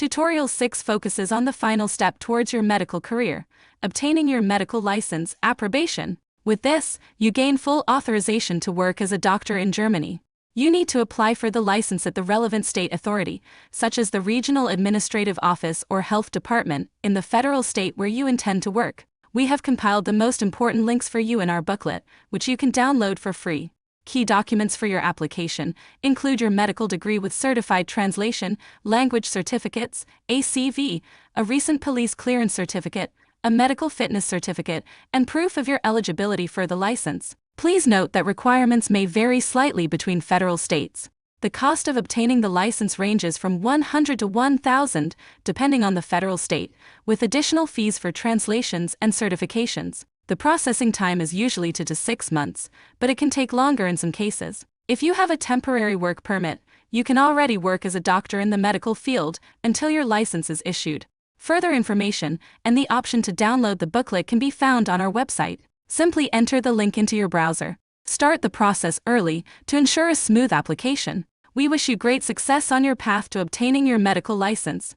Tutorial 6 focuses on the final step towards your medical career, obtaining your medical license, approbation. With this, you gain full authorization to work as a doctor in Germany. You need to apply for the license at the relevant state authority, such as the Regional Administrative Office or Health Department, in the federal state where you intend to work. We have compiled the most important links for you in our booklet, which you can download for free. Key documents for your application include your medical degree with certified translation, language certificates, ACV, a recent police clearance certificate, a medical fitness certificate, and proof of your eligibility for the license. Please note that requirements may vary slightly between federal states. The cost of obtaining the license ranges from $100 to $1,000, depending on the federal state, with additional fees for translations and certifications. The processing time is usually 2 to 6 months, but it can take longer in some cases. If you have a temporary work permit, you can already work as a doctor in the medical field until your license is issued. Further information and the option to download the booklet can be found on our website. Simply enter the link into your browser. Start the process early to ensure a smooth application. We wish you great success on your path to obtaining your medical license.